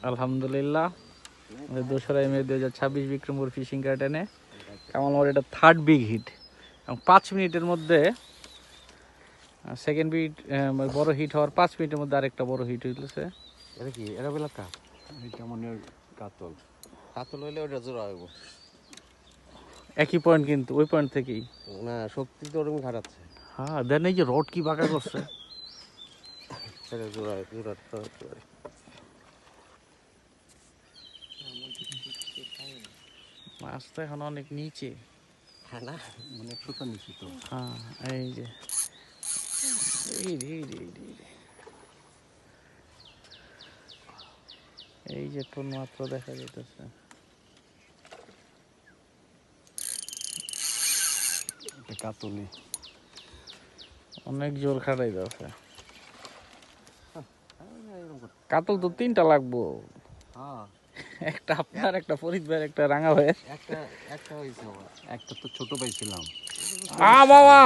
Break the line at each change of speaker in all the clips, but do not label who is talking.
আলহামদুলিল্লাহ 2রা মে 2026 বিক্রমপুর ফিশিং গার্ডেনে কামাল মামার এটা থার্ড বিগ হিট এবং 5 মিনিটের মধ্যে সেকেন্ড বিট বড় হিট হওয়ার 5 মিনিটের মধ্যে আরেকটা বড় হিট হইতেছে।
এটা কি এটা বেলা কাপ এটা মনে কাতল কাতল হইলে ওটা জোড়া হইব
একই পয়েন্ট কিন্তু ওই পয়েন্ট থেকেই
না শক্তি তো ওরকম খাটাচ্ছে।
হ্যাঁ দেন এই যে রড কি বাঁকা করছে
এটা জোড়া জোড়া
মাছ তো এখন অনেক নিচে।
হ্যাঁ না অনেক সুতা নিচে তো।
হ্যাঁ এই যে এই যে কোন মাত্র দেখা যেতেছে
কাতলি
অনেক জোর খাটাই যাচ্ছে। কাতল তো 3টা লাগবো, একটা আপনার একটা ফরিদ ভাই একটা রাঙা ভাই
একটা হইছে একটা তো ছোট পাইছিলাম
বাবা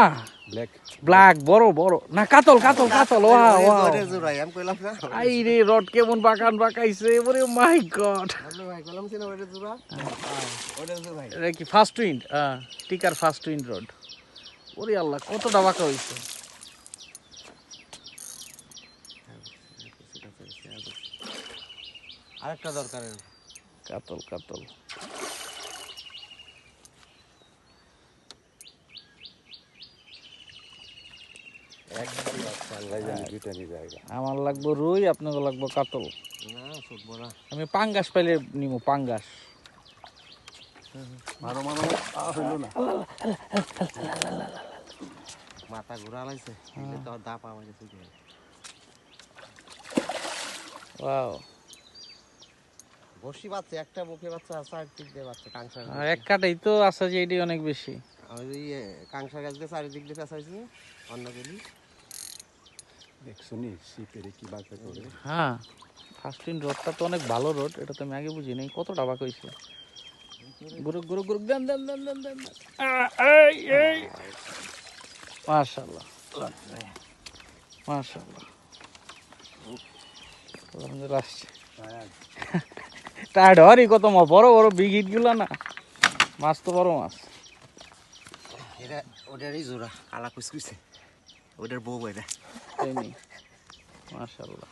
ব্ল্যাক
ব্ল্যাক বড় বড় না কাতল কাতল কাতল ওয়াও ওয়াও
ওরে জোড়াই আমি কইলাম না
আই রে রড কেমন বাঁকাইছে ওরে মাই গড
ভাই কইলাম না ওরে জোড়া ওরে জোড়াই
এটা কি ফার্স্ট উইন্ড টিকার ফার্স্ট উইন্ড রড ওরে আল্লাহ কতটা বাঁকা হইছে।
আরেকটা দরকার
কাতল কাতল আমার লাগবো রুই আপনাকে লাগবো কাতল। আমি পাঙ্গাস পাইলে নিব পাঙ্গাস।
মাথা ঘুরা লাইছে তো দা পাওয়া গেছে
ওয়াও
বসি বাচ্চা একটা বুকে বাচ্চা চারদিক দিয়ে বাচ্চা কাংসা
এক কাটাই তো আছে যে এটি অনেক বেশি।
ওই কাংসা গাছ দিয়ে চারিদিক দিয়ে পেঁচাইছি অন্য গেলি দেখছো নি সিপেরে কি বাঁকা করে।
হ্যাঁ ফার্স্ট উইন্ড রোডটা তো অনেক ভালো রোড, এটা তো আমি আগে বুঝি নাই কতটা বাঁকা হইছে। গুরু গুরু গুরু দেন দেন দেন দেন দেন এই এই মাশাআল্লাহ মাশাআল্লাহ আলহামদুলিল্লাহ টায়ার্ড হরি কত বড় বড় বিগ হিট গুলা না মাছ তো বড় মাছ।
এটা ওটারই জোড়া কালা কুচকুচে ওটার বউ এটা
এই নি মাশাআল্লাহ।